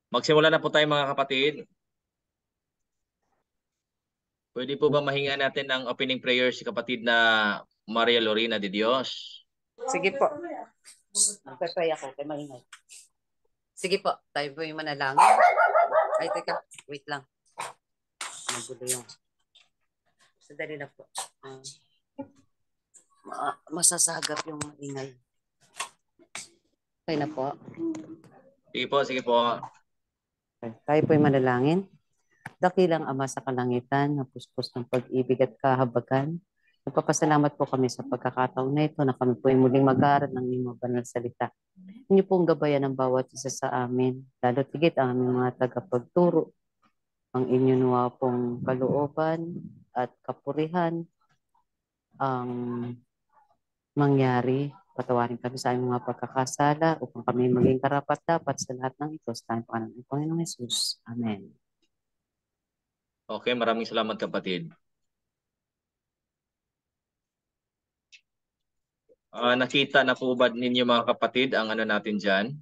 Magsimula na po tayo mga kapatid. Pwede po ba mahinga natin ng opening prayer si kapatid na Maria Lorena de Dios? Sige po. Magpapray ako kay maingay. Sige po, tayo po yung manalangin. Ay, teka, wait lang. Magulo yung. Sadali na po. Masasagap yung maingay. Okay na po. Sige po, sige po. Okay. Tayo po yung manalangin. Dakilang Ama sa kalangitan, na puspos ng pag-ibig at kahabagan. Nagpapasalamat po kami sa pagkakataon na ito na kami po ay muling mag-aaral ng inyong banal salita. Inyo pong gabayan ang bawat isa sa amin, lalo tigit ang aming mga tagapagturo. Ang inyo nawa pong kalooban at kapurihan ang mangyari. Patawarin kami sa aming mga pagkakasala upang kami maging karapat-dapat sa lahat ng ito sa tayong pangalan ng Panginoong Hesus. Amen. Okay, maraming salamat kapatid. Nakita na po ba ninyo mga kapatid ang ano natin dyan?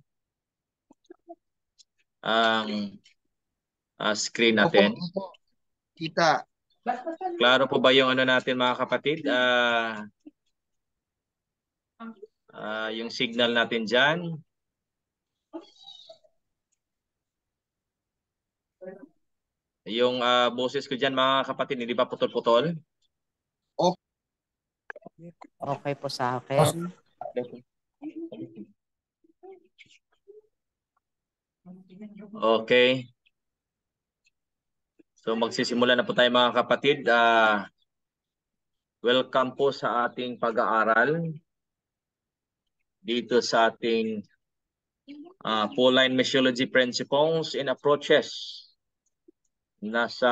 Ang screen natin. Opo. Kita. Klaro po ba yung ano natin mga kapatid? Yung signal natin dyan. Yung boses ko dyan mga kapatid, hindi ba putol-putol? Okay po sa akin. Okay. So magsisimula na po tayo mga kapatid. Welcome po sa ating pag-aaral dito sa ating Pauline Missiology Principles and Approaches. Nasa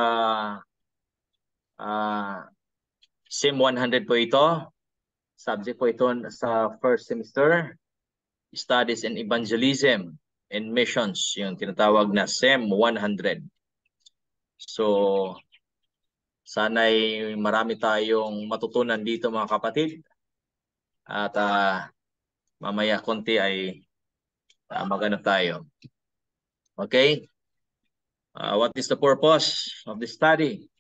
SIM 100 po ito. Subject po ito sa first semester. Studies in Evangelism and Missions, yung tinatawag na SIM 100. So, sana'y marami tayong matutunan dito mga kapatid. At mamaya konti ay magano tayo. Okay? What is the purpose of the study?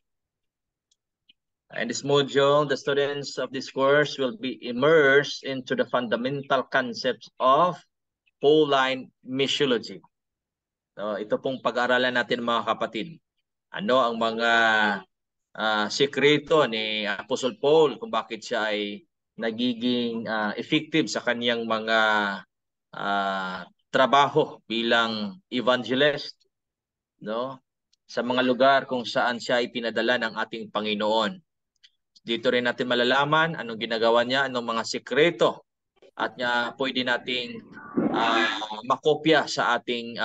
In this module, the students of this course will be immersed into the fundamental concepts of Pauline Missiology. So, ito pong pag-aaralan natin mga kapatid. Ano ang mga sekreto ni Apostle Paul kung bakit siya ay nagiging effective sa kanyang mga trabaho bilang evangelist, no? Sa mga lugar kung saan siya ay pinadala ng ating Panginoon. Dito rin natin malalaman anong ginagawa niya, anong mga sekreto at pwede nating makopya sa ating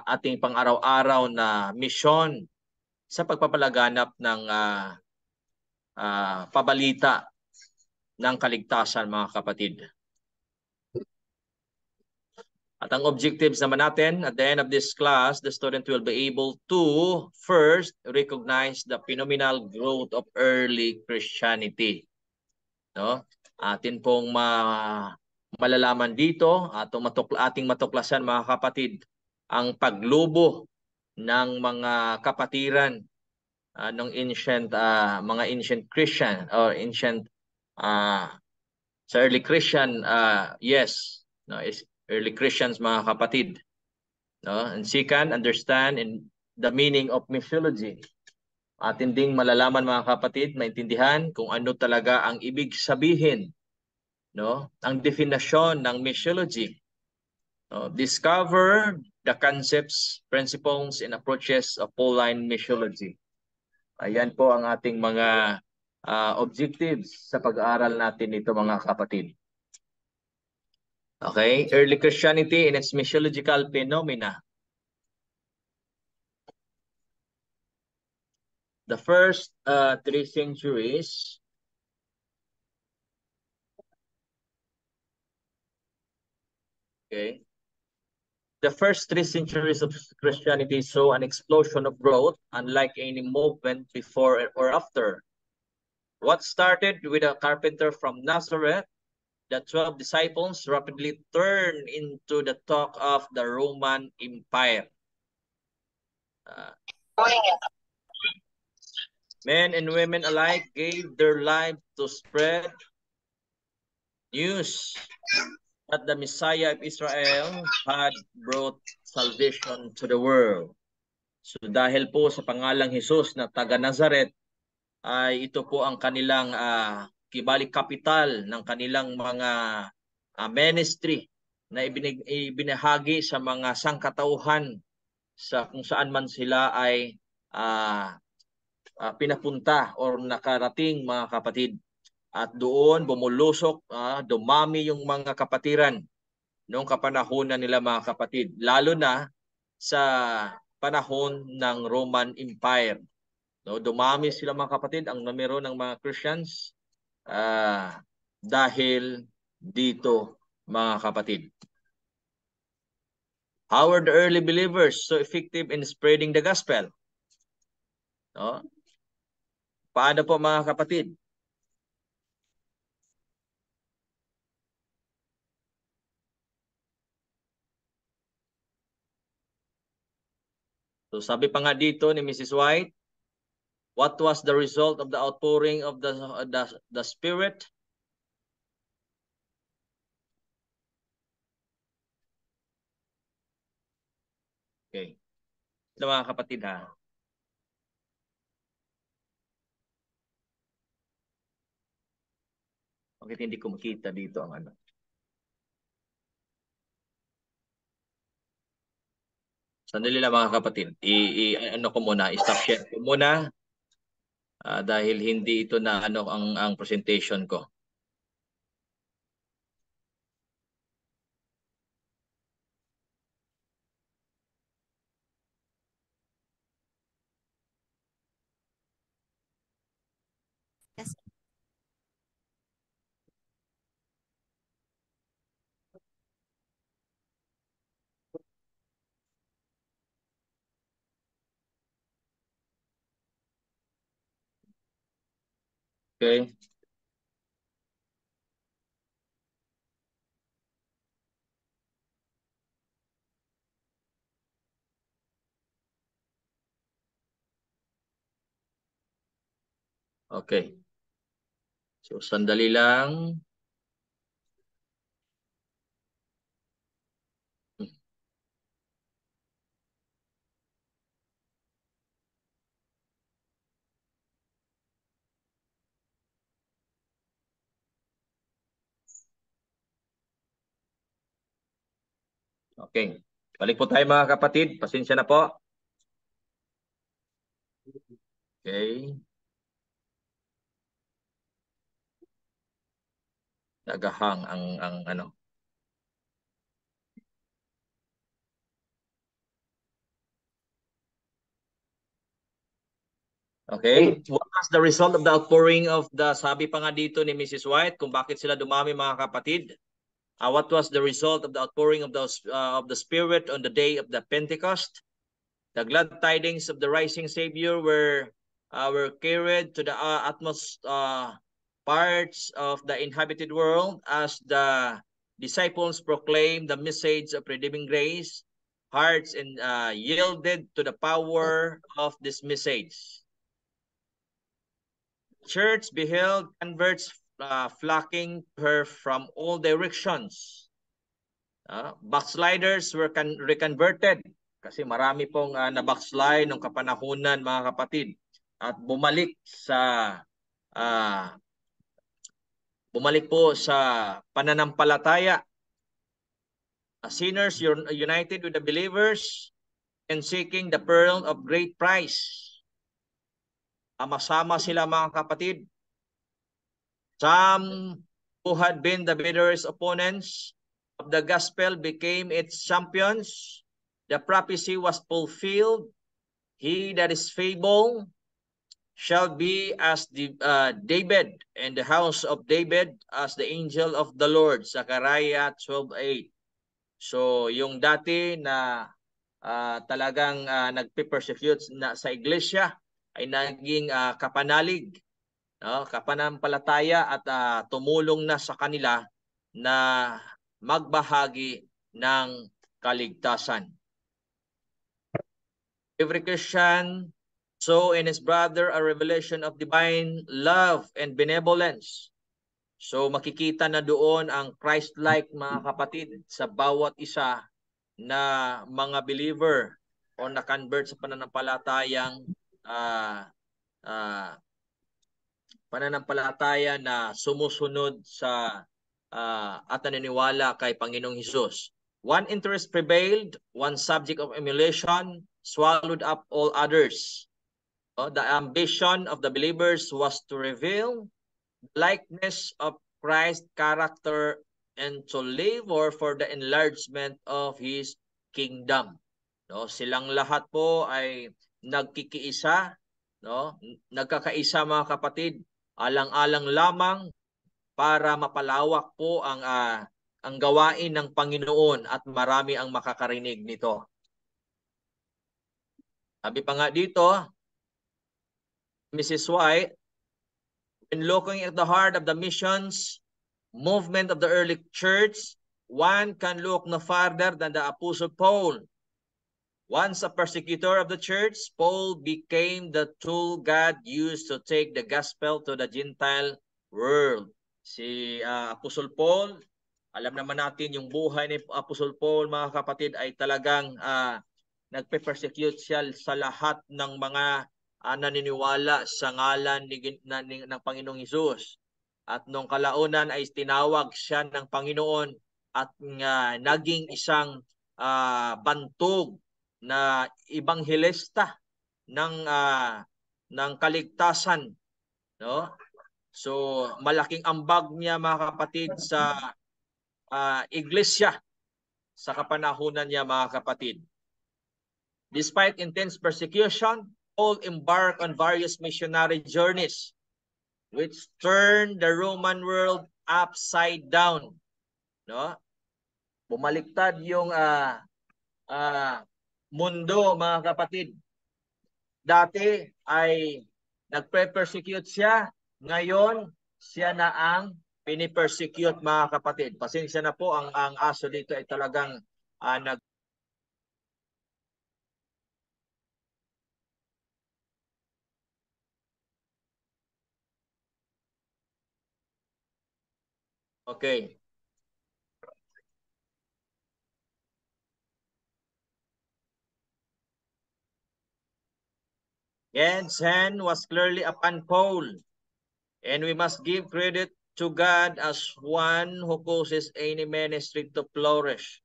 ating pang-araw-araw na misyon sa pagpapalaganap ng pabalita ng kaligtasan mga kapatid. At ang objectives naman natin, at the end of this class, the student will be able to first recognize the phenomenal growth of early Christianity. No? Atin pong malalaman dito, ating matuklasan mga kapatid, ang paglubo ng mga kapatiran ng mga ancient Christian or ancient sa early Christian, yes, no, is early Christians mga kapatid. No? And second, understand the meaning of missiology. Atin ding malalaman mga kapatid, maintindihan kung ano talaga ang ibig sabihin, no? Ang definasyon ng missiology. No? Discover the concepts, principles, and approaches of Pauline missiology. Ayan po ang ating mga objectives sa pag-aaral natin ito mga kapatid. Okay, early Christianity and its missiological phenomena. The first 3 centuries okay. The first 3 centuries of Christianity saw an explosion of growth unlike any movement before or after. What started with a carpenter from Nazareth the 12 disciples rapidly turned into the talk of the Roman Empire. Men and women alike gave their lives to spread news that the Messiah of Israel had brought salvation to the world. So dahil po sa pangalang Jesus na taga Nazaret, ay ito po ang kanilang kibali kapital ng kanilang mga ministry na ibinahagi sa mga sangkatauhan sa kung saan man sila ay pinapunta or nakarating, mga kapatid. At doon bumulusok, dumami yung mga kapatiran noong kapanahonan nila, mga kapatid. Lalo na sa panahon ng Roman Empire. No, dumami sila, mga kapatid, ang numero ng mga Christians dahil dito, mga kapatid. How were the early believers so effective in spreading the gospel? No? Paano po, mga kapatid? So sabi pa nga dito ni Mrs. White, what was the result of the outpouring of the Spirit? Okay. Ito, mga kapatid, ha. Bakit hindi ko makita dito ang ano? Sandali lang, mga kapatid. Ano ko muna, stop share ko muna dahil hindi ito na ano ang presentation ko. Yes. Okay. Okay. So sandali lang. Okay. Balik po tayo, mga kapatid. Pasensya na po. Okay. Nagahang ang ano. Okay. What was the result of the outpouring of the, sabi pa nga dito ni Mrs. White, kung bakit sila dumami, mga kapatid? What was the result of the outpouring of the Spirit on the day of the Pentecost? The glad tidings of the rising Savior were carried to the utmost parts of the inhabited world as the disciples proclaimed the message of redeeming grace. Hearts yielded to the power of this message. Church beheld converts flocking to her from all directions. Backsliders were reconverted kasi marami pong na-backslide nung kapanahunan, mga kapatid, at bumalik po sa pananampalataya. Sinners united with the believers and seeking the pearl of great price. Masama sila, mga kapatid. Some who had been the bitterest opponents of the gospel became its champions. The prophecy was fulfilled. He that is feeble shall be as David, and the house of David as the angel of the Lord. Zechariah 12:8. So yung dati na talagang nagpe-persecute sa iglesia ay naging kapanalig, no? Kapanampalataya at tumulong na sa kanila na magbahagi ng kaligtasan. Every Christian saw in his brother a revelation of divine love and benevolence. So makikita na doon ang Christ-like, mga kapatid, sa bawat isa na mga believer o na-convert sa pananampalataya na sumusunod sa at naniniwala kay Panginoong Hesus. One interest prevailed, one subject of emulation swallowed up all others. The ambition of the believers was to reveal the likeness of Christ's character and to labor for the enlargement of His kingdom. No, silang lahat po ay nagkikiisa, no? Nagkakaisa, mga kapatid, alang-alang lamang para mapalawak po ang gawain ng Panginoon at marami ang makakarinig nito. Sabi pa nga dito, Mrs. White, when looking at the heart of the missions movement of the early church, one can look no farther than the Apostle Paul. Once a persecutor of the church, Paul became the tool God used to take the gospel to the Gentile world. Si Apostle Paul, alam naman natin yung buhay ni Apostle Paul, mga kapatid, ay talagang nagpe-persecute siya sa lahat ng mga naniniwala sa ngalan ng Panginoong Hesus. At nung kalaunan ay tinawag siya ng Panginoon at naging isang bantog na ebanghelista ng kaligtasan, no? So malaking ambag niya, mga kapatid, sa iglesia sa kapanahunan niya, mga kapatid. Despite intense persecution, Paul embarked on various missionary journeys which turned the Roman world upside down. No? Bumaliktad yung mundo, mga kapatid. Dati ay nagpe-persecute siya, ngayon siya na ang pinipersecute, mga kapatid. Pasensya na po, ang aso dito ay talagang Okay. God's hand was clearly upon Paul, and we must give credit to God as one who causes any ministry to flourish.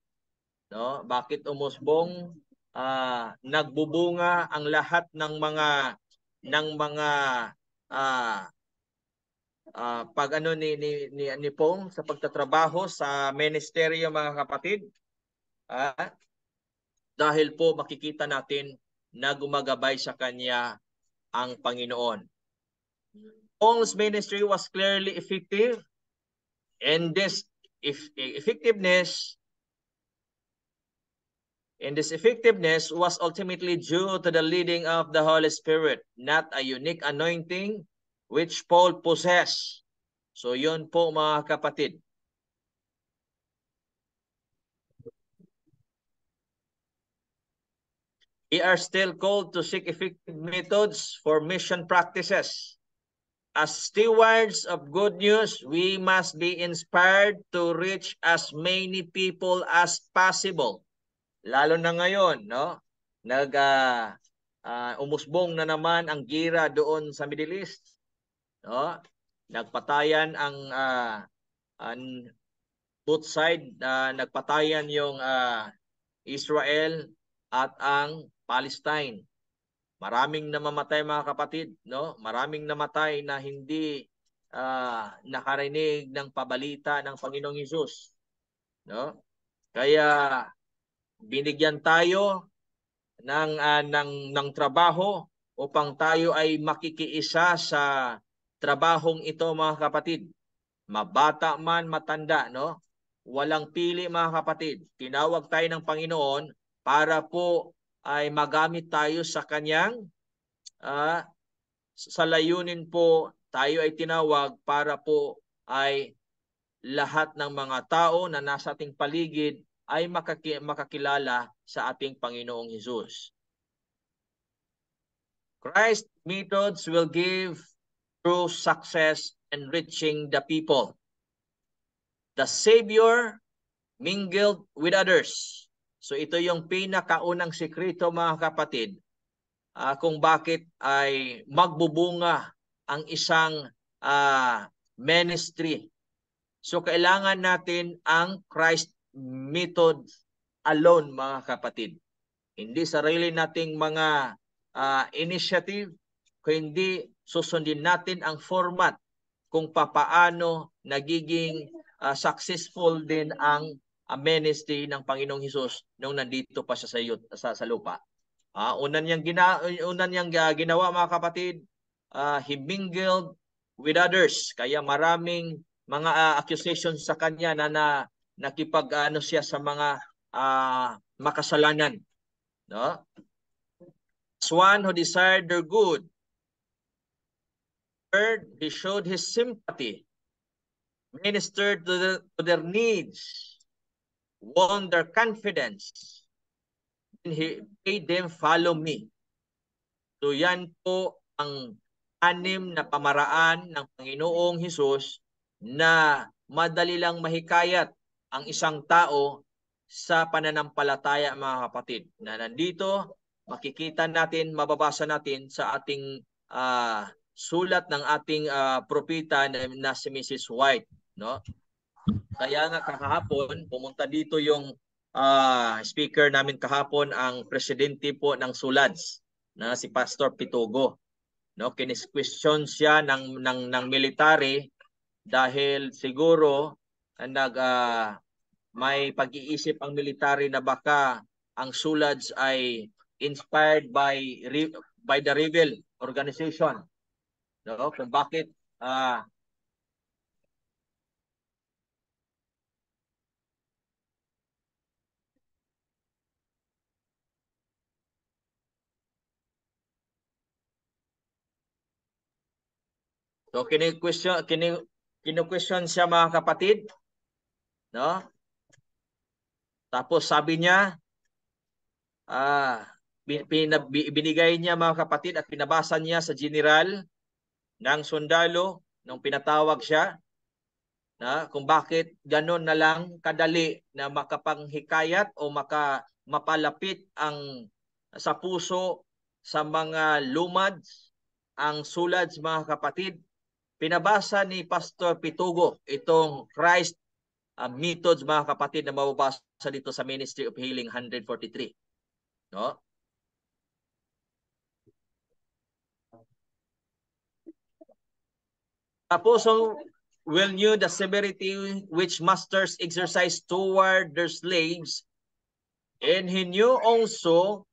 No? Bakit umusbong? Nagbubunga ang lahat ng mga pag ni Pong sa pagtatrabaho sa ministeryo, mga kapatid. Dahil po makikita natin na gumagabay sa kanya ang Panginoon. Paul's ministry was clearly effective, and this effectiveness was ultimately due to the leading of the Holy Spirit, not a unique anointing which Paul possessed. So yun po, mga kapatid. We are still called to seek effective methods for mission practices. As stewards of good news, we must be inspired to reach as many people as possible. Lalo na ngayon, no? Umusbong na naman ang gira doon sa Middle East. No? Nagpatayan ang both side, nagpatayan yung Israel at ang Palestine. Maraming namamatay, mga kapatid, no? Maraming namatay na hindi nakarinig ng pabalita ng Panginoong Hesus, no? Kaya binigyan tayo ng trabaho upang tayo ay makikiisa sa trabahong ito, mga kapatid. Mabata man, matanda, no? Walang pili, mga kapatid. Tinawag tayo ng Panginoon para po ay magamit tayo sa kanyang sa layunin po. Tayo ay tinawag para po ay lahat ng mga tao na nasa ating paligid ay makakilala sa ating Panginoong Hesus. Christ's methods will give true success in reaching the people. The Savior mingled with others. So ito yung pinakaunang sekreto mga kapatid kung bakit ay magbubunga ang isang ministry. So kailangan natin ang Christ method alone mga kapatid. Hindi sarili nating mga initiative, kundi susundin natin ang format kung papaano nagiging successful din ang ministry ng Panginoong Hesus nung nandito pa siya sa lupa. Una niyang ginawa mga kapatid, he mingled with others. Kaya maraming mga accusations sa kanya na nakipag-ano siya sa mga makasalanan. No? As one who desired their good. Third, he showed his sympathy, ministered to their needs, won their confidence, and he made them follow me. So yan po ang 6 na pamaraan ng Panginoong Hesus na madali lang mahikayat ang isang tao sa pananampalataya mga kapatid. Na nandito, makikita natin, mababasa natin sa ating sulat ng ating propeta na si Mrs. White. No? Kaya nga kahapon, pumunta dito yung speaker namin kahapon, ang presidente po ng SULADS, na si Pastor Pitugo. No, kinis-question siya ng military dahil siguro may pag-iisip ang military na baka ang SULADS ay inspired by the rebel organization. No, kung bakit so kinu-question siya mga kapatid, no? Tapos sabi niya binigay niya mga kapatid at pinabasa niya sa general ng sundalo nung pinatawag siya na kung bakit ganon na lang kadali na makapanghikayat o mapalapit ang sa puso sa mga lumads ang SULADS mga kapatid. Pinabasa ni Pastor Pitugo itong Christ methods mga kapatid na mababasa dito sa Ministry of Healing 143. No? Apostle will knew the severity which masters exercise toward their slaves, and he knew also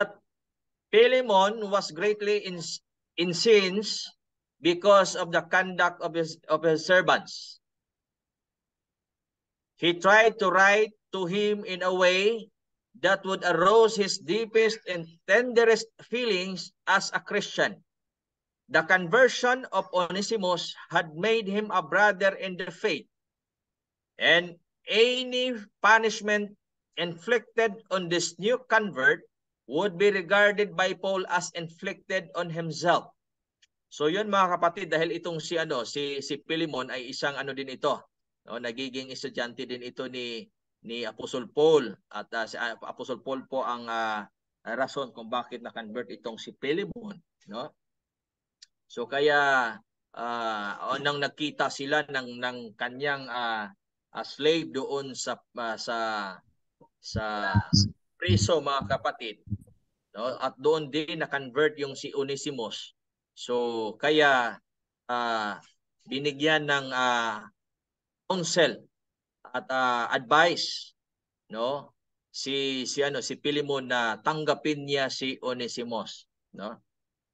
that Philemon was greatly incensed because of the conduct of his servants. He tried to write to him in a way that would arouse his deepest and tenderest feelings as a Christian. The conversion of Onesimus had made him a brother in the faith, and any punishment inflicted on this new convert would be regarded by Paul as inflicted on himself. So yun mga kapatid, dahil itong si Philemon ay isang din ito, no, nagiging estudyante din ito ni Apostle Paul, at si Apostle Paul po ang rason kung bakit na-convert itong si Philemon, no? So kaya nang nakita sila ng kanyang slave doon sa preso mga kapatid, no? At doon din na-convert yung si Onesimus. So kaya binigyan ng counsel at advice, no, si Philemon na tanggapin niya si Onesimus, no?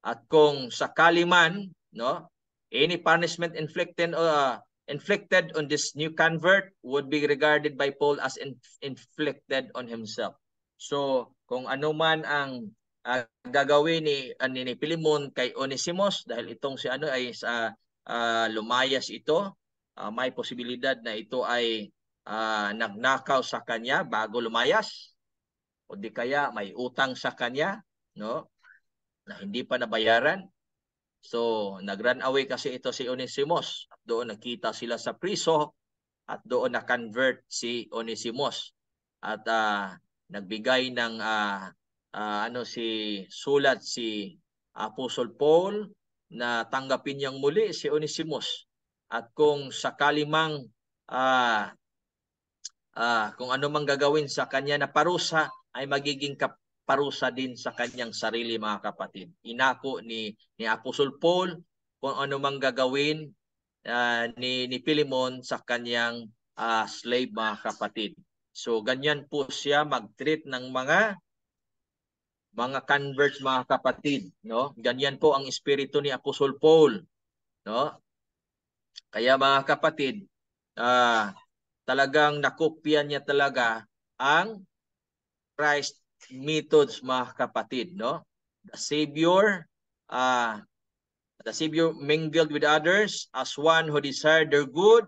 At kung sakali man, no, any punishment inflicted on this new convert would be regarded by Paul as inflicted on himself. So kung ano man ang gagawin ni Pilimon kay Onesimos, dahil itong si ano ay lumayas ito, may posibilidad na ito ay nagnakaw sa kanya bago lumayas, o di kaya may utang sa kanya, no, na hindi pa nabayaran. So nag-run away kasi ito si Onesimos. Doon nakita sila sa priso at doon na-convert si Onesimos. At nagbigay ng sulat si Apostle Paul na tanggapin niyang muli si Onesimos. At kung sakali mang kung ano mang gagawin sa kanya na parusa, ay magiging parusa din sa kanyang sarili, mga kapatid. Inako ni Apostle Paul kung ano mang gagawin ni Pilimon sa kanyang slave, mga kapatid. So ganyan po siya mag-treat ng mga converts, mga kapatid, no? Ganyan po ang espiritu ni Apostle Paul, no? Kaya mga kapatid, talagang nakopya niya talaga ang Christ methods, mga kapatid, no? The Savior mingled with others as one who desired their good.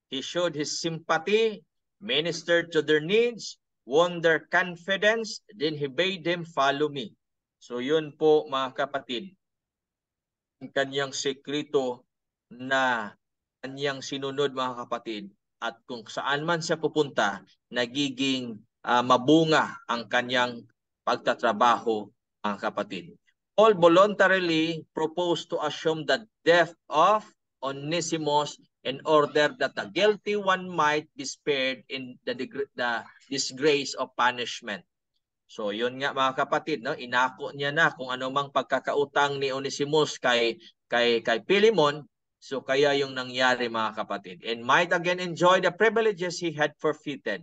He showed his sympathy, ministered to their needs, won their confidence, then he bade them follow me. So yun po, mga kapatid, ang kanyang sekreto na kanyang sinunod, mga kapatid, at kung saan man siya pupunta, nagiging mabunga ang kanyang pagtatrabaho, mga kapatid. Paul voluntarily proposed to assume the death of Onesimus in order that the guilty one might be spared in the disgrace of punishment. So yun nga, mga kapatid, no, inako niya na kung ano mang pagkakautang ni Onesimus kay Pilimon. So kaya yung nangyari, mga kapatid, and might again enjoy the privileges he had forfeited.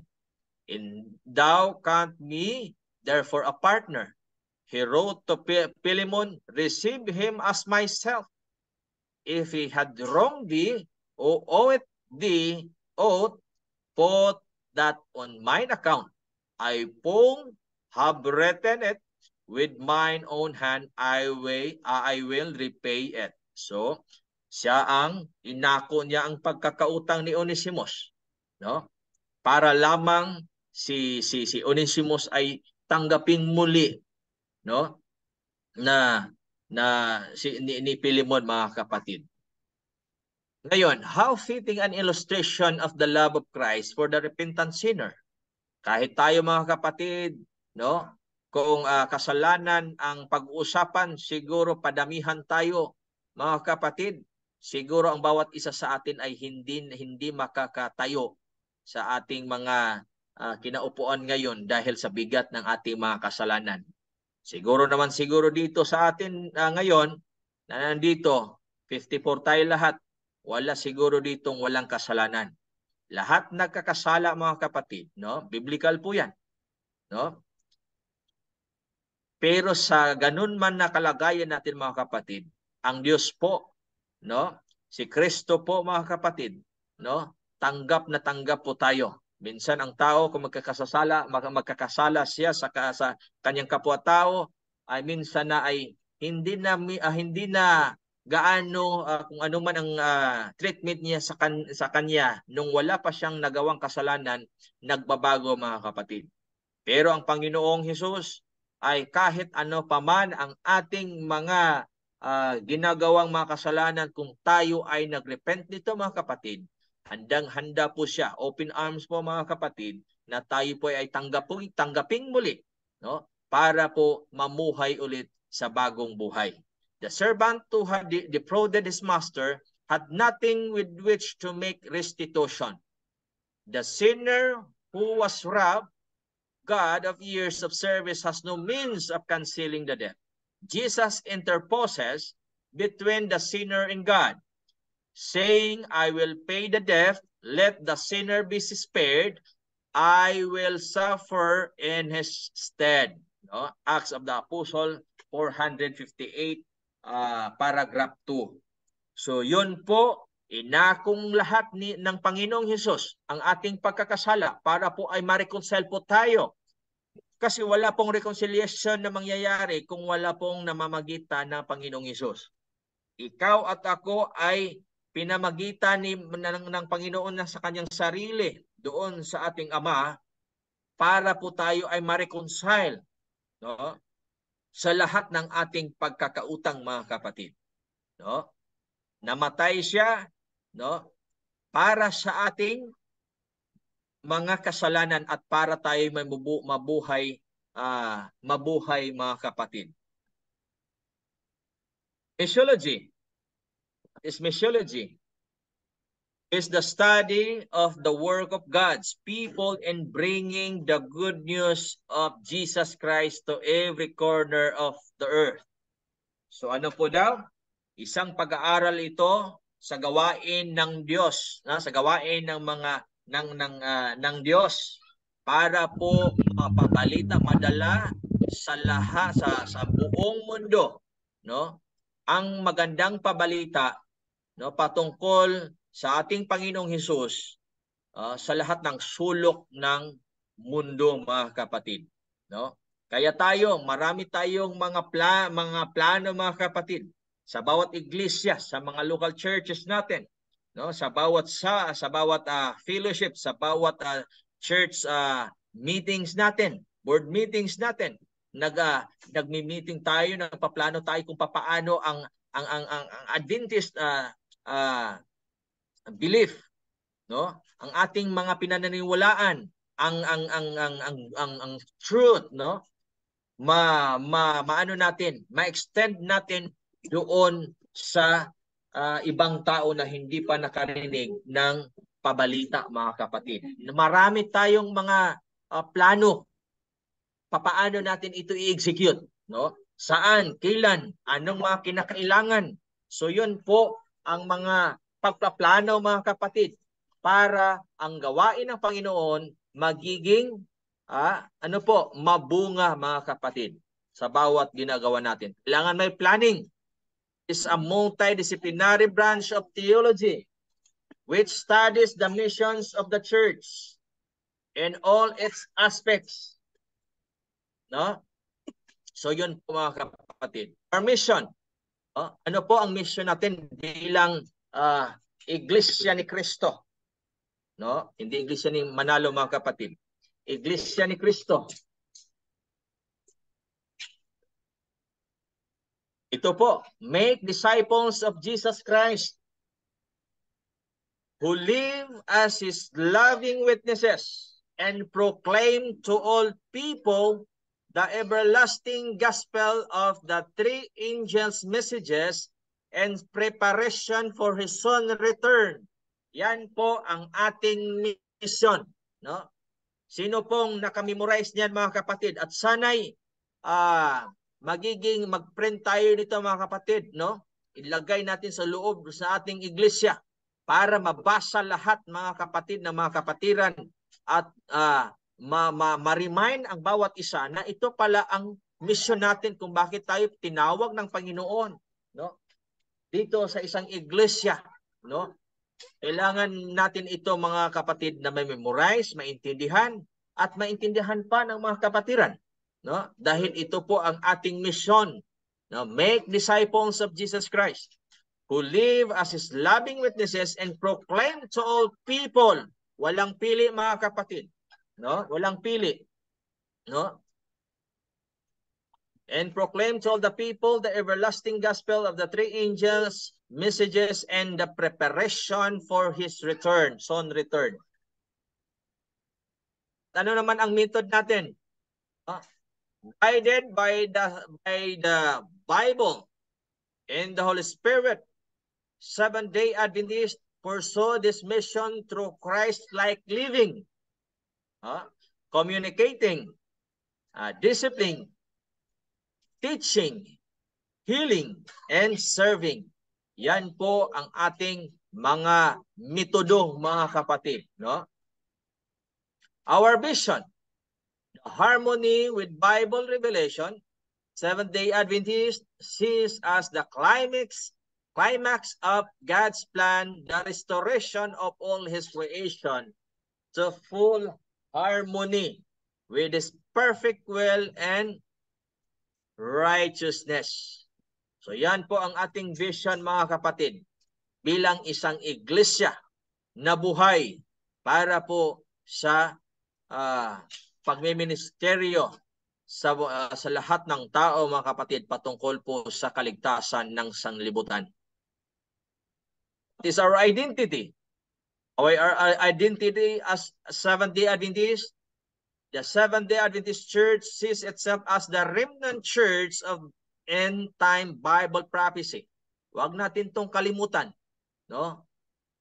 And thou count me therefore a partner. He wrote to Pilimon, receive him as myself. If he had wronged thee, or owed thee oath, put that on mine account. I Paul have written it with mine own hand. I will repay it. So siya ang inako niya ang pagkakautang ni Onesimus, no? Para lamang si Onesimus ay tanggapin muli, no, na ni Pilimon, mga kapatid. Ngayon, how fitting an illustration of the love of Christ for the repentant sinner. Kahit tayo, mga kapatid, no, kung kasalanan ang pag-uusapan, siguro padamihan tayo, mga kapatid. Siguro ang bawat isa sa atin ay hindi makakatayo sa ating mga kinaupuan ngayon dahil sa bigat ng ating mga kasalanan. Siguro dito sa atin ngayon na nandito, 54 tayo lahat, wala siguro ditong walang kasalanan. Lahat nagkakasala, mga kapatid, no? Biblical po 'yan, no? Pero sa ganun man na kalagayan natin, mga kapatid, ang Diyos po, no? Si Kristo po, mga kapatid, no? Tanggap na tanggap po tayo. Minsan ang tao kung magkakasala siya sa kanyang kapwa-tao, ay minsan na ay hindi na gaano kung ano man ang treatment niya sa kanya nung wala pa siyang nagawang kasalanan, nagbabago, mga kapatid. Pero ang Panginoong Hesus ay kahit ano paman ang ating mga ginagawang mga kasalanan, kung tayo ay nagrepent nito, mga kapatid, handang-handa po siya, open arms po, mga kapatid, na tayo po ay tanggaping muli, no, para po mamuhay ulit sa bagong buhay. The servant who had defrauded his master had nothing with which to make restitution. The sinner who was robbed God of years of service has no means of canceling the debt. Jesus interposes between the sinner and God, saying, I will pay the debt, let the sinner be spared, I will suffer in his stead. No? Acts of the Apostle 458, paragraph 2. So yun po, inakong lahat ng Panginoong Hesus ang ating pagkakasala para po ay ma-reconcile po tayo Kasi wala pong reconciliation na mangyayari kung wala pong namamagitan ng Panginoong Hesus. Ikaw at ako ay pinamagitan ng Panginoon na sa kanyang sarili doon sa ating Ama para po tayo ay ma-reconcile, no, sa lahat ng ating pagkakautang, mga kapatid. No? Namatay siya, no, para sa ating mga kasalanan at para tayo may mabuhay, mga kapatid. Missiology. What is missiology? Is the study of the work of God's people in bringing the good news of Jesus Christ to every corner of the earth. So ano po daw? Isang pag-aaral ito sa gawain ng Diyos, sa gawain ng mga ng Diyos para po mapabalita, madala sa lahat sa buong mundo, no? Ang magandang pabalita, no, patungkol sa ating Panginoong Hesus sa lahat ng sulok ng mundo, mga kapatid, no? Kaya marami tayong mga plano, mga kapatid, sa bawat iglesia, sa mga local churches natin, no? Sa bawat fellowship, sa bawat church meetings natin, board meetings natin, nagmi-meeting tayo, nagpaplano tayo kung paano ang Adventist belief, no, ang ating mga pinaniniwalaan, ang truth, no, maano natin, ma-extend natin doon sa ibang tao na hindi pa nakarinig ng pabalita, mga kapatid. Marami tayong mga plano papaano natin ito i-execute, no? Saan, kailan, anong mga kinakailangan. So yun po ang mga pagpaplano, mga kapatid, para ang gawain ng Panginoon magiging mabunga, mga kapatid, sa bawat ginagawa natin. Kailangan may planning. It's a multidisciplinary branch of theology which studies the missions of the church in all its aspects. No? So yun po, mga kapatid. Our mission. Ano po ang mission natin bilang Iglesia ni Cristo? No? Hindi Iglesia ni Manalo, mga kapatid. Iglesia ni Cristo. Ito po, make disciples of Jesus Christ who live as His loving witnesses and proclaim to all people the everlasting gospel of the three angels' messages and preparation for His Son return. Yan po ang ating mission, no? Sino pong nakamemorize niyan, mga kapatid? At sana'y mag-print tayo nito, mga kapatid, no? Ilagay natin sa loob sa ating iglesia para mabasa lahat, mga kapatid, na mga kapatiran, at ma-remind ang bawat isa na ito pala ang mission natin kung bakit tayo tinawag ng Panginoon, no? Dito sa isang iglesia, no? Kailangan natin ito, mga kapatid, na may memorize, maintindihan, at maintindihan pa ng mga kapatiran, no? Dahil ito po ang ating mission, no? Make disciples of Jesus Christ who live as His loving witnesses and proclaim to all people. Walang pili, mga kapatid, no? Walang pili, no? And proclaim to all the people the everlasting gospel of the three angels' messages and the preparation for His return, Son return. Ano naman ang method natin? Guided by the Bible and the Holy Spirit, Seventh-day Adventists pursue this mission through Christ-like living, communicating, discipline, teaching, healing, and serving. Yan po ang ating mga metodo, mga kapatid, no? Our vision, harmony with Bible revelation, Seventh-day Adventist sees as the climax of God's plan, the restoration of all His creation to full harmony with His perfect will and righteousness. So yan po ang ating vision mga kapatid, bilang isang iglesia na buhay para po sa pagmiministeryo sa lahat ng tao mga kapatid patungkol po sa kaligtasan ng sanglibutan. It is our identity. Our identity as Seventh-day Adventist. The Seventh-day Adventist Church sees itself as the remnant church of end-time Bible prophecy. Huwag natin itong kalimutan, no?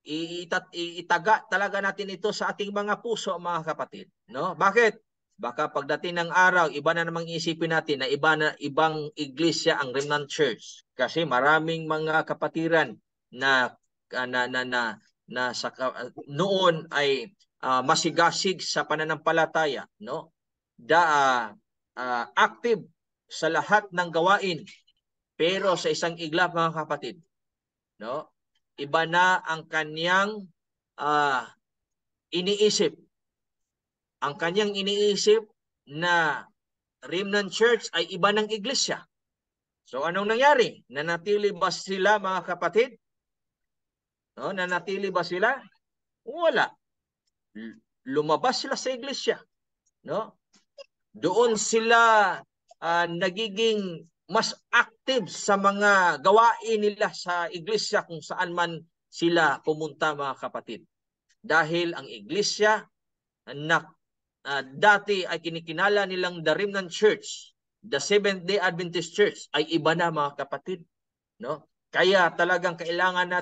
Itaga talaga natin ito sa ating mga puso, mga kapatid, no? Bakit? Baka pagdating ng araw, iba na namang isipin natin na ibang iglesia ang remnant church. Kasi maraming mga kapatiran na noon ay masigasig sa pananampalataya, no? Active sa lahat ng gawain, pero sa isang iglap mga kapatid, no? Iba na ang kanyang iniisip. Ang kanyang iniisip na remnant church ay iba ng iglesia. So anong nangyari? Nanatili ba sila mga kapatid? No, nanatili ba sila? Wala. Lumabas sila sa iglesia, no? Doon sila nagiging mas active sa mga gawain nila sa iglesia kung saan man sila pumunta mga kapatid. Dahil ang iglesia na dati ay kinikinala nilang the remnant church, the Seventh-day Adventist Church, ay iba na mga kapatid, no? Kaya talagang kailangan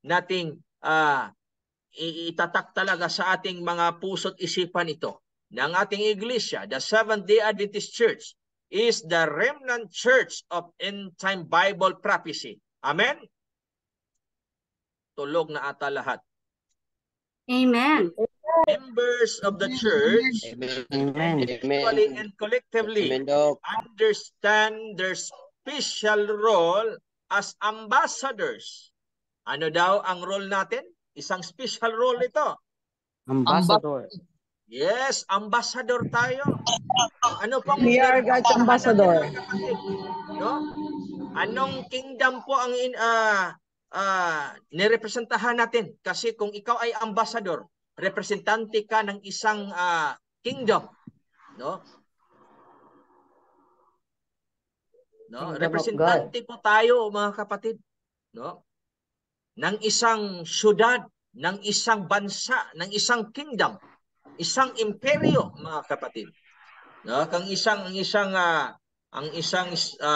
nating itatak talaga sa ating mga puso't isipan ito na ang ating iglesia, the Seventh-day Adventist Church, is the remnant church of end-time Bible prophecy. Amen? Tulog na ata lahat. Amen. Members of the church, individually and collectively, understand their special role as ambassadors. Ano daw ang role natin? Isang special role ito. Ambassador. Yes, ambassador tayo. Ano pang We are God's ambassador. No? Anong kingdom po ang nirepresentahan natin? Kasi kung ikaw ay ambassador, representante ka ng isang kingdom, no? No, representante po tayo mga kapatid, no? Ng isang syudad, ng isang bansa, ng isang kingdom, isang imperyo mga kapatid. No, ang isang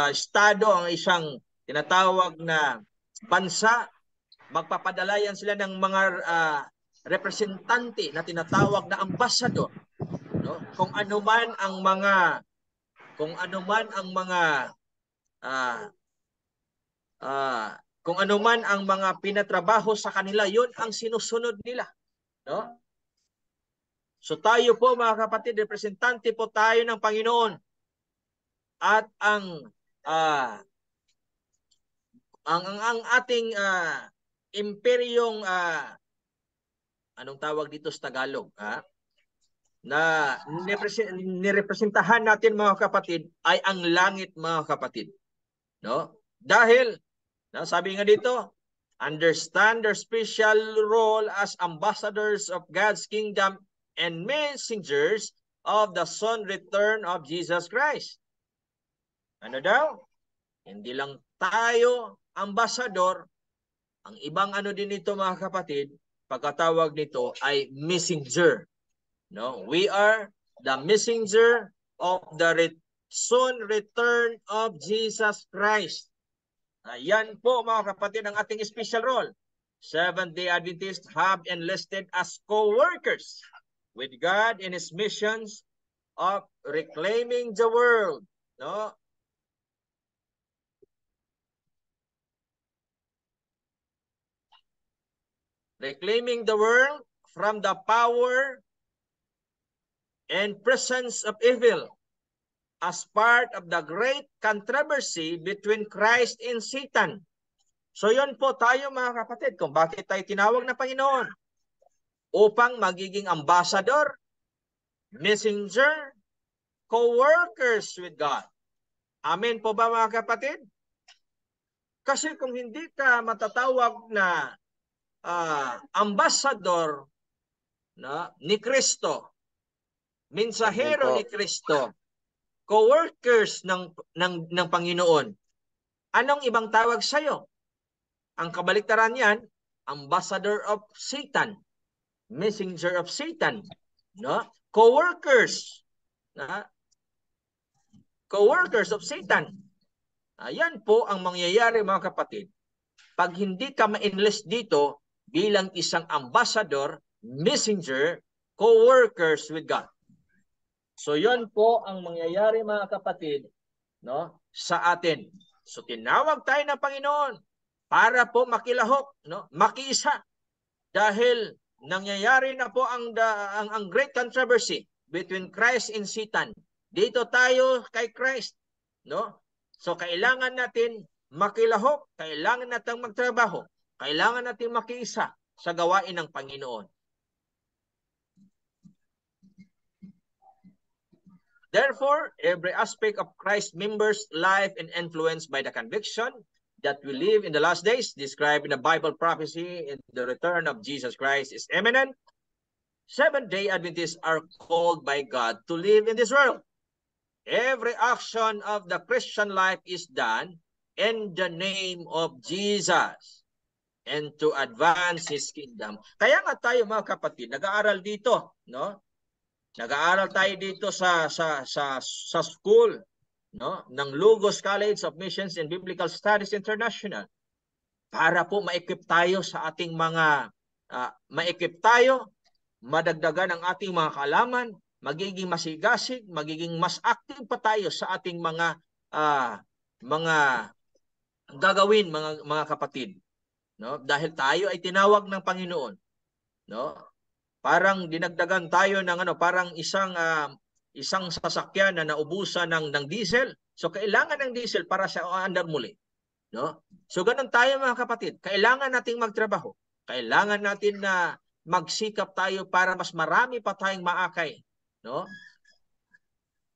estado, ang isang tinatawag na bansa, magpapadala yan sila ng mga representante na tinatawag na ambassador, no? Kung ano man ang mga pinatrabaho sa kanila, yun ang sinusunod nila, no? So tayo po mga kapatid, representante po tayo ng Panginoon. At ang ating imperyong anong tawag dito sa Tagalog, na nirepresentahan natin mga kapatid ay ang langit mga kapatid, no? Dahil sabi nga dito, understand their special role as ambassadors of God's kingdom and messengers of the soon return of Jesus Christ. Ano daw? Hindi lang tayo ambassador, ang ibang din nito mga kapatid, pagkatawag nito ay messenger. No, we are the messenger of the soon return of Jesus Christ. Ayan po mga kapatid ang ating special role. Seventh-day Adventists have enlisted as co-workers with God in His missions of reclaiming the world, no? Reclaiming the world from the power and presence of evil as part of the great controversy between Christ and Satan. So yun po tayo mga kapatid, kung bakit tayo tinawag na Panginoon. Upang magiging ambassador, messenger, co-workers with God. Amen po ba mga kapatid? Kasi kung hindi ka matatawag na ambassador ni Kristo, mensahero ni Kristo, co-workers ng Panginoon, anong ibang tawag sa iyo? Ang kabaliktaran niyan, ambassador of Satan, messenger of Satan, co-workers, co-workers of Satan. Ayan po ang mangyayari mga kapatid. Pag hindi ka ma-enlist dito bilang isang ambassador, messenger, co-workers with God. So yan po ang mangyayari mga kapatid sa atin. So tinawag tayo ng Panginoon para po makilahok, makiisa. Dahil nangyayari na po ang great controversy between Christ and Satan. Dito tayo kay Christ, So kailangan natin makilahok, kailangan natin magtrabaho, kailangan natin makiisa sa gawain ng Panginoon. Therefore, every aspect of Christ's members' life is influenced by the conviction that we live in the last days, described in the Bible prophecy, and the return of Jesus Christ is imminent. Seventh-day Adventists are called by God to live in this world. Every action of the Christian life is done in the name of Jesus and to advance His kingdom. Kaya nga tayo mga kapatid, nag-aaral dito, Nag-aaral tayo dito sa school, ng Logos College of Missions and Biblical Studies International para po ma-equip tayo sa ating mga madagdagan ang ating mga kaalaman, magiging masigasig, magiging mas active pa tayo sa ating mga gagawin mga kapatid, dahil tayo ay tinawag ng Panginoon, Parang dinagdagan tayo ng parang isang sasakyan na naubusan ng diesel. So kailangan ng diesel para sa andar muli, So ganun tayo mga kapatid. Kailangan nating magtrabaho. Kailangan natin na magsikap tayo para mas marami pa tayong maakay,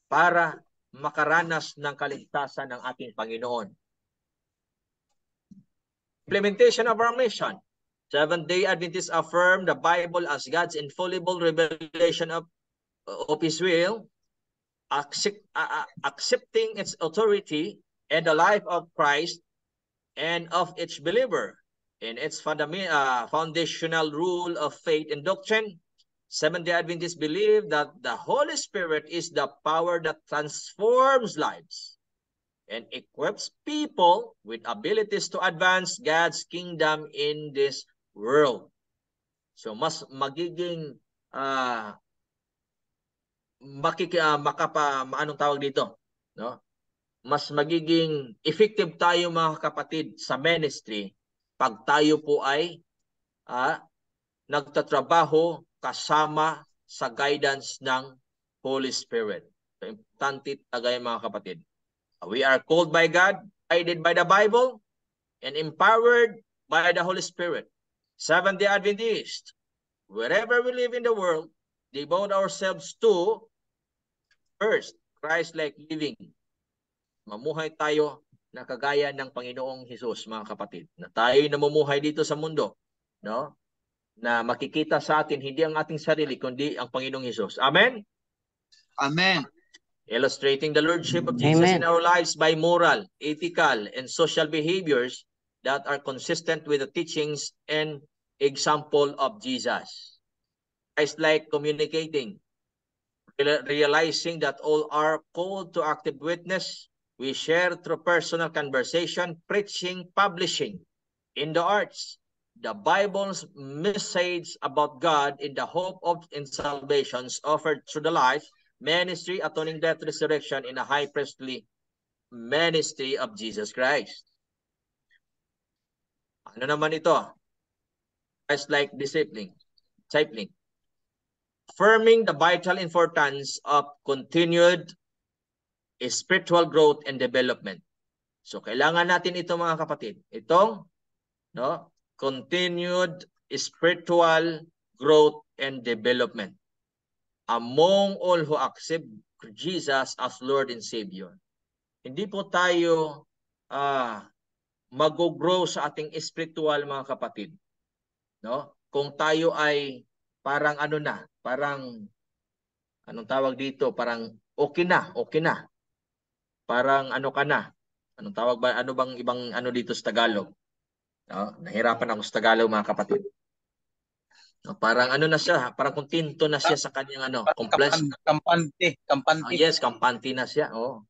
Para makaranas ng kaligtasan ng ating Panginoon. Implementation of our mission. Seventh-day Adventists affirm the Bible as God's infallible revelation of His will, accepting its authority and the life of Christ and of each believer in its foundational rule of faith and doctrine. Seventh-day Adventists believe that the Holy Spirit is the power that transforms lives and equips people with abilities to advance God's kingdom in this world. So mas magiging mas magiging effective tayo mga kapatid sa ministry pag tayo po ay nagtatrabaho kasama sa guidance ng Holy Spirit. So, importante tagay mga kapatid. We are called by God, guided by the Bible, and empowered by the Holy Spirit. Seventh-day Adventists, wherever we live in the world, devote ourselves to, first, Christ-like living. Mamuhay tayo na kagaya ng Panginoong Hesus, mga kapatid. Na tayo namumuhay dito sa mundo, na makikita sa atin hindi ang ating sarili, kundi ang Panginoong Hesus. Amen? Amen. Illustrating the Lordship of Jesus Amen. in our lives by moral, ethical, and social behaviors that are consistent with the teachings and example of Jesus. Christ-like communicating, realizing that all are called to active witness. We share through personal conversation, preaching, publishing, in the arts, the Bible's message about God in the hope of and salvations offered through the life, ministry, atoning death, resurrection in a high priestly ministry of Jesus Christ. Ano naman ito? Christ-like discipline. Affirming the vital importance of continued spiritual growth and development. So kailangan natin ito mga kapatid. Itong continued spiritual growth and development. Among all who accept Jesus as Lord and Savior. Hindi po tayo mag-grow sa ating spiritual, mga kapatid. No? Kung tayo ay parang ano na, parang anong tawag dito, parang okay na. Parang ano ka na. Anong tawag ba? Ano bang ibang ano dito sa Tagalog? No? Nahirapan ako sa Tagalog, mga kapatid. No, parang ano na siya, parang kontento na siya sa kanyang ano, complex. Kampante. Yes, kampante na siya. Oh.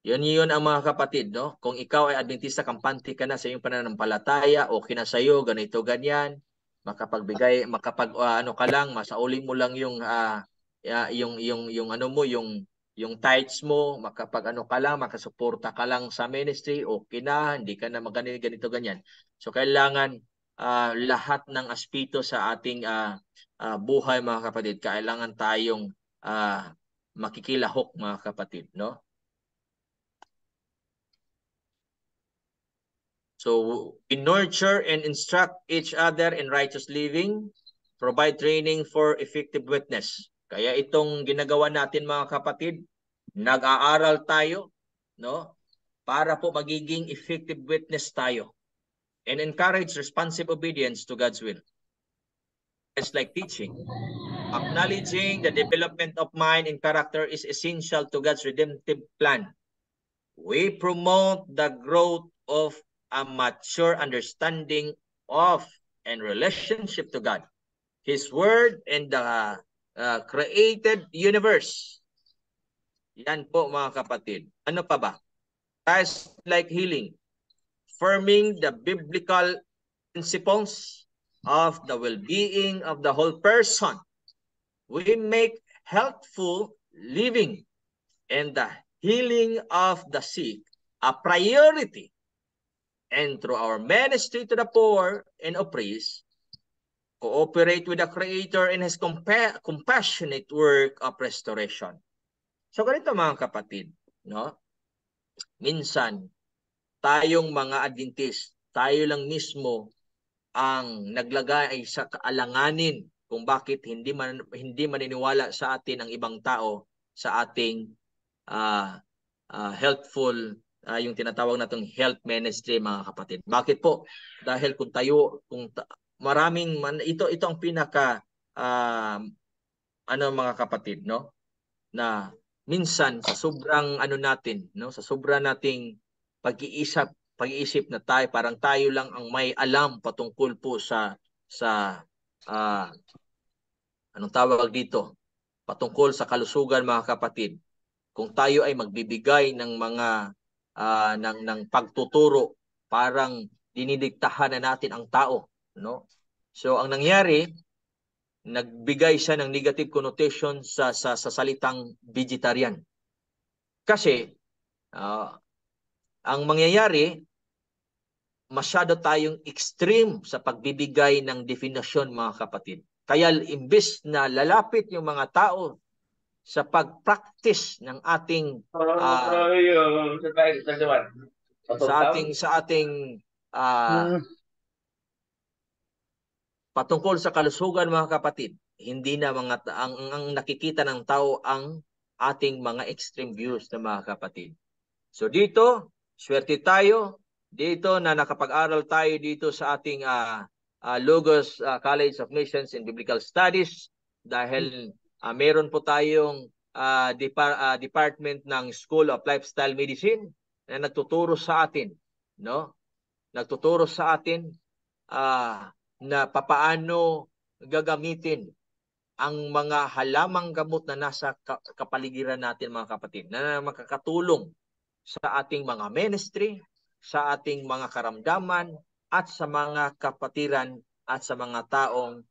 Yun ang mga kapatid, no? Kung ikaw ay Adventista, kampante ka na sa iyong pananampalataya, okay na sa iyo, ganito ganyan, ano ka lang, masauli mo lang yung ano mo, yung tithes mo, ano ka lang, makasuporta ka lang sa ministry, okay na, hindi ka na ganito ganyan. So kailangan lahat ng aspito sa ating buhay, mga kapatid, kailangan tayong makikilahok, mga kapatid, no? So we nurture and instruct each other in righteous living, provide training for effective witness. Kaya itong ginagawa natin, mga kapatid, nag-aaral tayo, no? Para po magiging effective witness tayo. And encourage responsive obedience to God's will. It's like teaching. Acknowledging the development of mind and character is essential to God's redemptive plan. We promote the growth of a mature understanding of and relationship to God, His Word, and the created universe. Yan po, mga kapatid. Ano pa ba? Christ-like healing, affirming the biblical principles of the well-being of the whole person. We make healthful living and the healing of the sick a priority. And through our ministry to the poor and oppressed, cooperate with the Creator in His compassionate work of restoration. So ganito, mga kapatid, no? Minsan, tayong mga Adventist, tayo lang mismo ang naglagay sa kaalanganin kung bakit hindi maniniwala sa atin ang ibang tao sa ating helpful, yung tinatawag natong health ministry, mga kapatid. Bakit po? Dahil maraming ito ang pinaka mga kapatid, no? Na minsan sa sobrang natin, no? Sa sobrang nating pag-iisip na parang tayo lang ang may alam patungkol po sa anong tawag dito? Patungkol sa kalusugan, mga kapatid. Kung tayo ay magbibigay ng mga ng pagtuturo, parang dinidiktahan na natin ang tao, no? So ang nangyari, nagbigay siya ng negative connotation sa salitang vegetarian. Kasi ang mangyayari, masyado tayong extreme sa pagbibigay ng definasyon, mga kapatid. Kaya imbes na lalapit yung mga tao sa pag-practice ng ating patungkol sa kalusugan, mga kapatid, hindi na ang nakikita ng tao ang ating mga extreme views na, mga kapatid. So dito, swerte tayo dito na nakapag-aral tayo dito sa ating Logos College of Missions and Biblical Studies, dahil meron po tayong department ng School of Lifestyle Medicine na nagtuturo sa atin, no? Nagtuturo sa atin na papaano gagamitin ang mga halamang gamot na nasa kapaligiran natin, mga kapatid, na makakatulong sa ating mga ministry, sa ating mga karamdaman, at sa mga kapatiran, at sa mga taong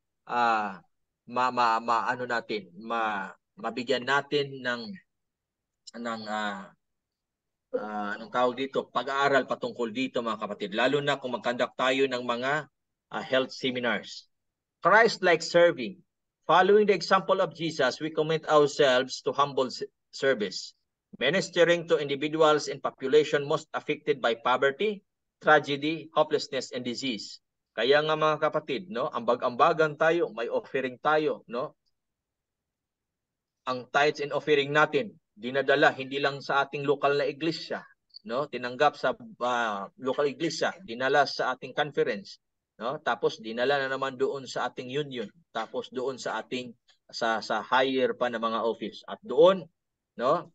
mabigyan natin ng anong tawag dito, pag-aaral patungkol dito, mga kapatid, lalo na kung mag-conduct tayo ng mga health seminars. Christ-like serving. Following the example of Jesus, we commit ourselves to humble service, ministering to individuals in population most affected by poverty, tragedy, hopelessness, and disease. Kaya nga, mga kapatid, no, ambag-ambagan tayo, may offering tayo, no? ang tithes and offering natin dinadala hindi lang sa ating lokal na iglesia, no? Tinanggap sa local iglesia, dinala sa ating conference, no? Tapos dinala na naman doon sa ating union, tapos doon sa ating sa higher pa na mga office. At doon, no,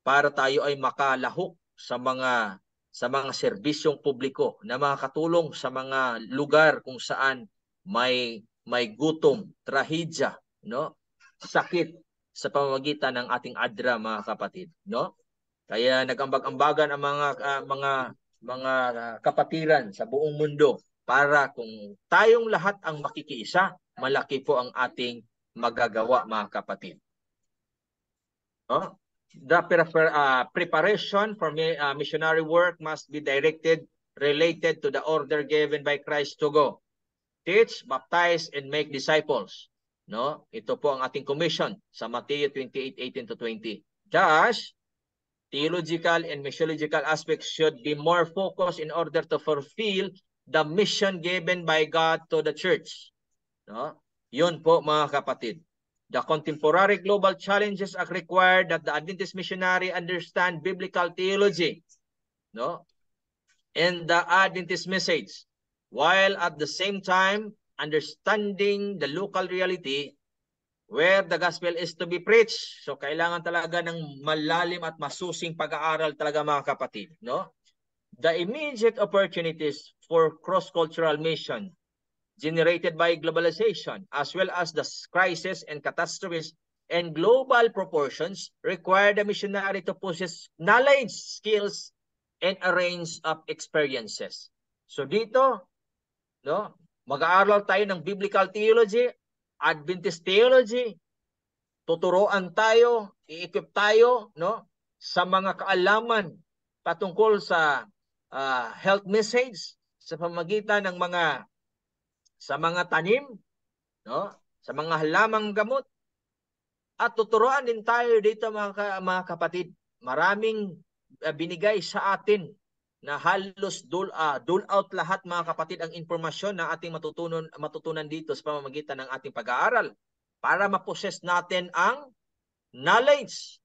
para tayo ay makalahok sa mga serbisyong publiko na makakatulong sa mga lugar kung saan may gutom, trahedya, no? Sakit sa pamamagitan ng ating ADRA, mga kapatid, no? Kaya nagambag-ambagan ang mga kapatiran sa buong mundo para kung tayong lahat ang makikiisa, malaki po ang ating magagawa, mga kapatid. No? The preparation for missionary work must be directed, related to the order given by Christ to go, teach, baptize, and make disciples. No? Ito po ang ating commission sa Matthew 28:18-20. Thus, theological and missiological aspects should be more focused in order to fulfill the mission given by God to the church. No? Yun po, mga kapatid. The contemporary global challenges are required that the Adventist missionary understand biblical theology, no, and the Adventist message, while at the same time understanding the local reality where the gospel is to be preached. So kailangan talaga ng malalim at masusing pag-aaral talaga, mga kapatid, no? The immediate opportunities for cross-cultural mission generated by globalization, as well as the crisis and catastrophes and global proportions, require the missionary to possess knowledge, skills, and a range of experiences. So dito, no, mag-aaral tayo ng biblical theology, Adventist theology, tuturuan tayo, i-equip tayo, no, sa mga kaalaman patungkol sa health message sa pamamagitan ng sa mga tanim, no, sa mga halamang gamot. At tuturuan din tayo dito, mga kapatid. Maraming binigay sa atin na halos dole out lahat, mga kapatid, ang impormasyon na ating matutunan dito sa pamamagitan ng ating pag-aaral para ma-possess natin ang knowledge,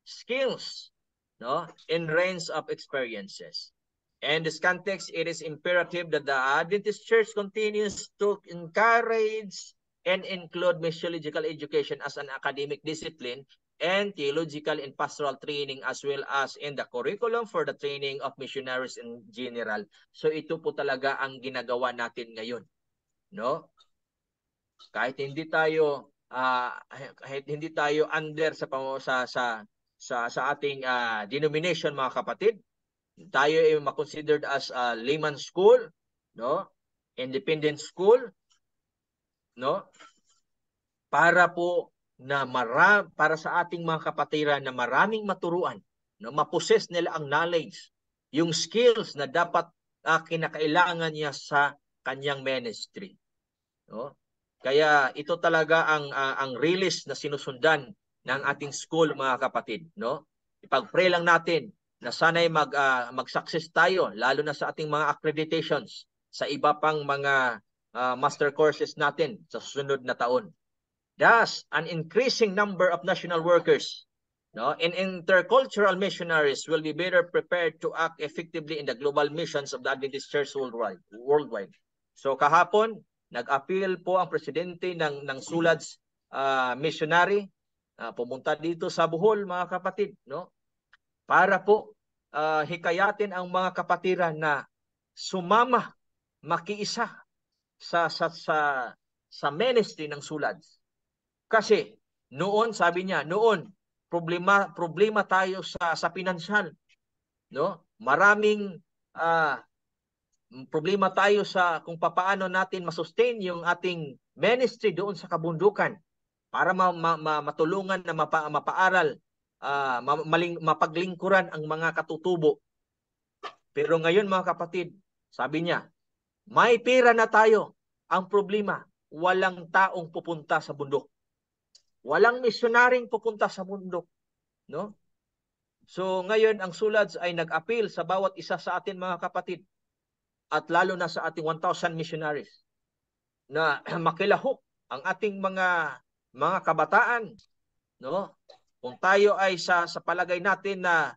skills, no, and range of experiences. In this context, it is imperative that the Adventist Church continues to encourage and include missiological education as an academic discipline and theological and pastoral training, as well as in the curriculum for the training of missionaries in general. So ito po talaga ang ginagawa natin ngayon, no? Kahit hindi tayo under sa ating denomination, mga kapatid, tayo ay ma-considered as a layman school, no? Independent school, no? Para po na para sa ating mga kapatiran na maraming maturuan, no? Ma-possess nila ang knowledge, yung skills na dapat kinakailangan niya sa kanyang ministry, no? Kaya ito talaga ang release na sinusundan ng ating school, mga kapatid, no? Ipag-pray lang natin na sana'y mag-success tayo, lalo na sa ating mga accreditations sa iba pang mga master courses natin sa susunod na taon. Thus, an increasing number of national workers, no, and intercultural missionaries will be better prepared to act effectively in the global missions of the Adventist Church worldwide. So kahapon, nag-appeal po ang presidente ng SULAD's missionary, pumunta dito sa Bohol, mga kapatid, no? Para po hikayatin ang mga kapatiran na sumama, makiisa sa ministry ng SULAD. Kasi noon, sabi niya, problema tayo sa pinansyal, no? Maraming problema tayo sa kung paano natin masustain yung ating ministry doon sa kabundukan para matulungan na mapaaral, mapaglingkuran ang mga katutubo. Pero ngayon, mga kapatid, sabi niya, may pera na tayo. Ang problema, walang taong pupunta sa bundok. Walang misyonaring pupunta sa bundok, no? So ngayon, ang SULADS ay nag-appeal sa bawat isa sa atin, mga kapatid, at lalo na sa ating 1,000 missionaries na makilahok ang ating mga kabataan no? Kung tayo ay sa palagay natin na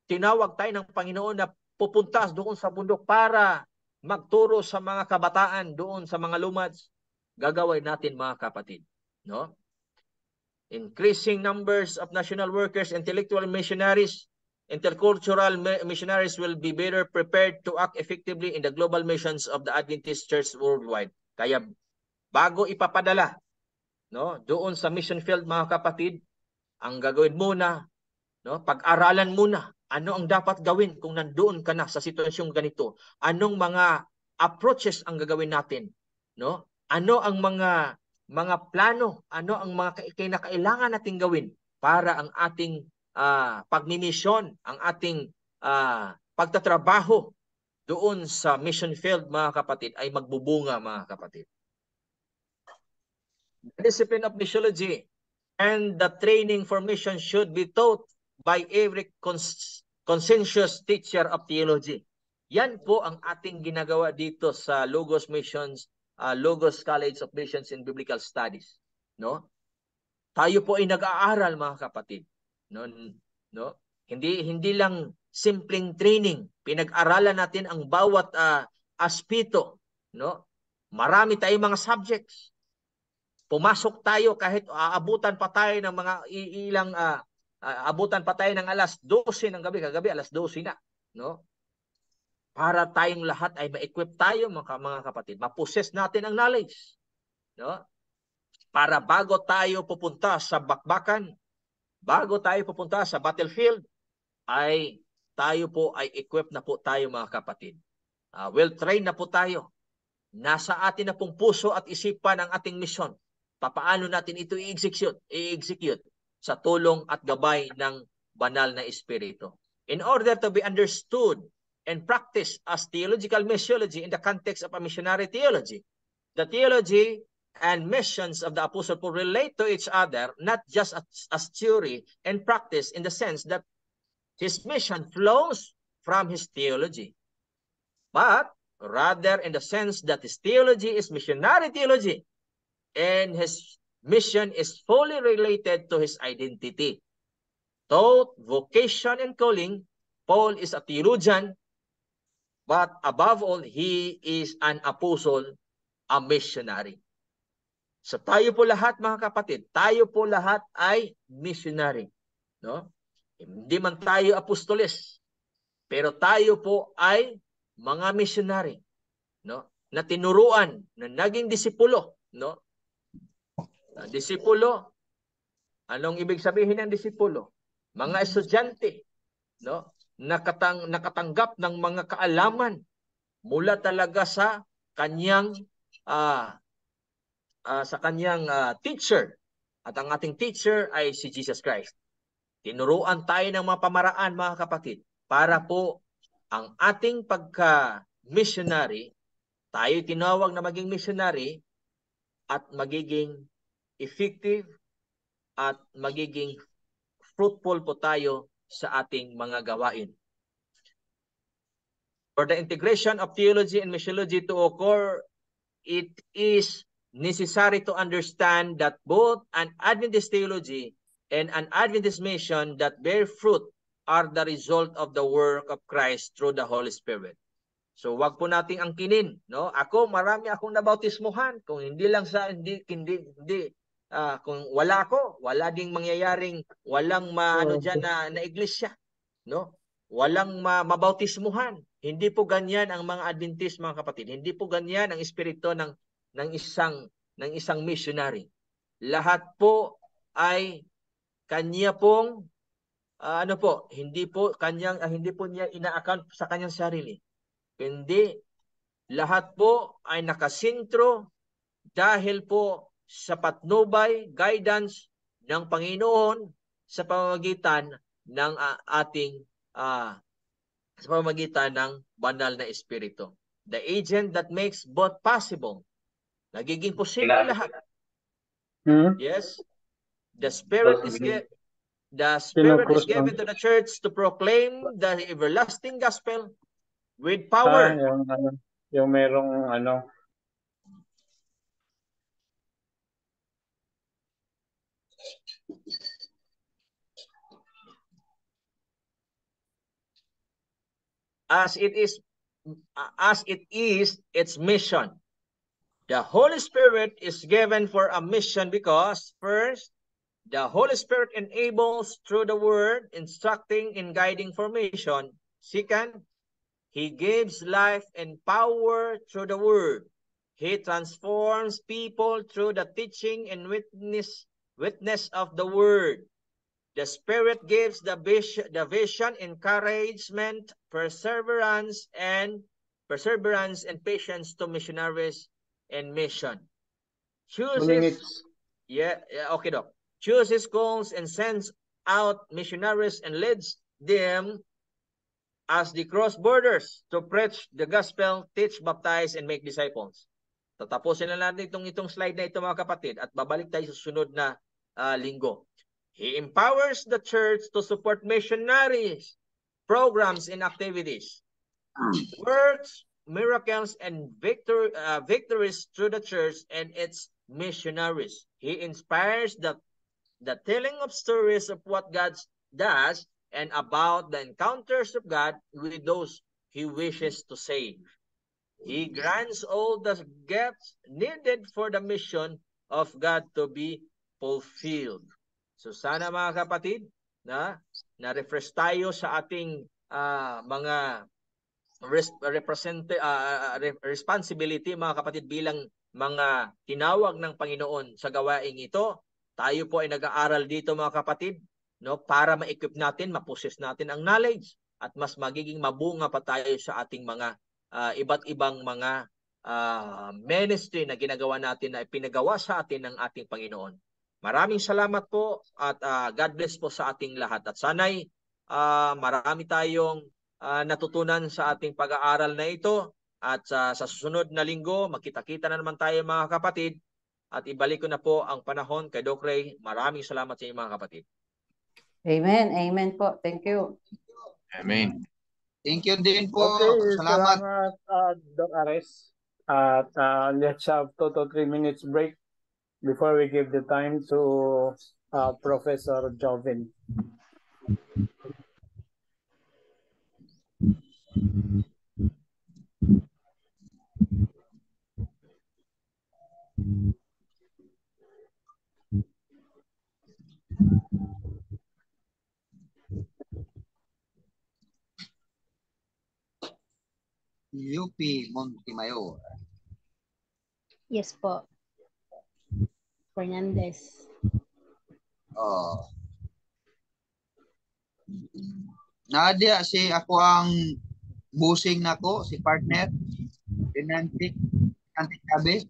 tinawag tayo ng Panginoon na pupunta doon sa bundok para magturo sa mga kabataan doon sa mga lumads, gagawin natin mga kapatid, no? Increasing numbers of national workers, intellectual missionaries, intercultural missionaries will be better prepared to act effectively in the global missions of the Adventist Church worldwide. Kaya bago ipapadala, no, doon sa mission field mga kapatid, ang gagawin muna, no, pag-aralan muna ano ang dapat gawin kung nandoon ka na sa sitwasyong ganito. Anong mga approaches ang gagawin natin, no? Ano ang mga plano, ano ang mga kinakailangan nating gawin para ang ating pagmimisyon, ang ating pagtatrabaho doon sa mission field mga kapatid ay magbubunga mga kapatid. The discipline of missiology and the training for mission should be taught by every conscientious teacher of theology. Yan po ang ating ginagawa dito sa Logos Missions, Logos College of Missions and Biblical Studies, no? Tayo po ay nag-aaral mga kapatid, no? Hindi lang simpleng training, pinag-aralan natin ang bawat aspeto, no? Marami tayong mga subjects. Pumasok tayo kahit aabutan pa tayo ng mga ilang abutan pa tayo ng alas 12 ng gabi, kagabi alas 12 na, no? Para tayong lahat ay ma-equip tayo mga kapatid, ma-possess natin ang knowledge, no? Para bago tayo pupunta sa bakbakan, bago tayo pupunta sa battlefield, ay tayo po ay equipped na po tayo mga kapatid. Well trained na po tayo. Nasa atin na pong puso at isipan ang ating misyon. Papaano natin ito i-execute sa tulong at gabay ng banal na Espiritu. In order to be understood and practiced as theological missiology in the context of a missionary theology, the theology and missions of the Apostle Paul relate to each other not just as theory and practice in the sense that his mission flows from his theology, but rather in the sense that his theology is missionary theology and his mission is fully related to his identity. Thought, vocation, and calling, Paul is a theologian, but above all, he is an apostle, a missionary. So tayo po lahat mga kapatid, tayo po lahat ay missionary, no? Hindi man tayo apostoles, pero tayo po ay mga missionary, no? Na tinuruan, na naging disipulo, no? Disipulo, anong ibig sabihin ng disipulo? Mga estudyante, no? Nakatanggap ng mga kaalaman mula talaga sa kanyang teacher. At ang ating teacher ay si Jesus Christ. Tinuruan tayo ng mga pamaraan mga kapatid para po ang ating pagka-missionary, tayo tinawag na maging missionary at magiging effective at magiging fruitful po tayo sa ating mga gawain. For the integration of theology and missiology to occur, it is necessary to understand that both an Adventist theology and an Adventist mission that bear fruit are the result of the work of Christ through the Holy Spirit. So wag po nating angkinin, no? Marami akong nabautismuhan. Kung hindi lang sa kung wala ako, wala ding mangyayaring walang diyan na iglesia, no? Walang mabautismuhan. Hindi po ganyan ang mga Adventist mga kapatid. Hindi po ganyan ang espiritu ng isang missionary. Lahat po ay kanya pong hindi po niya ina-account sa kanyang sarili. Hindi, lahat po ay nakasintro dahil po sa patnubay, guidance ng Panginoon sa pamamagitan ng sa pamamagitan ng banal na Espiritu. The agent that makes both possible. Nagiging posible lahat. Yes. The Spirit is given to the church to proclaim the everlasting gospel with power. Yung merong as it is its mission. The Holy Spirit is given for a mission because, first, the Holy Spirit enables through the Word, instructing and guiding formation. Second, He gives life and power through the Word. He transforms people through the teaching and witness of the Word. The Spirit gives the vision, encouragement, perseverance, and patience to missionaries and mission. 2 minutes. Okay, Doc. Chooses schools and sends out missionaries and leads them as they cross borders to preach the gospel, teach, baptize, and make disciples. Tatapusin na natin itong slide na ito, mga kapatid, at babalik tayo sa sunod na linggo. He empowers the church to support missionaries, programs, and activities. Works, miracles, and victories through the church and its missionaries. He inspires the telling of stories of what God does and about the encounters of God with those He wishes to save. He grants all the gifts needed for the mission of God to be fulfilled. So sana, mga kapatid, na-refresh tayo sa ating mga responsibility, mga kapatid, bilang mga tinawag ng Panginoon sa gawaing ito. Tayo po ay nag-aaral dito, mga kapatid, para ma-equip natin, ma-possess natin ang knowledge at mas magiging mabunga pa tayo sa ating mga iba't ibang mga ministry na ginagawa natin, na ipinagawa sa atin ng ating Panginoon. Maraming salamat po at God bless po sa ating lahat. At sana'y marami tayong natutunan sa ating pag-aaral na ito. At sa susunod na linggo, magkita-kita na naman tayo, mga kapatid. At ibalik ko na po ang panahon kay Doc Ray. Maraming salamat sa inyo, mga kapatid. Amen. Amen po. Thank you. Amen. Thank you din po. Okay, Salamat. Doc Ares. At let's have 2 to 3 minutes break before we give the time to Professor Jovin. UP Montemayor. Yes po. Fernandez. Nadia, si ako ang busing nako, si partner. Antik Cabe.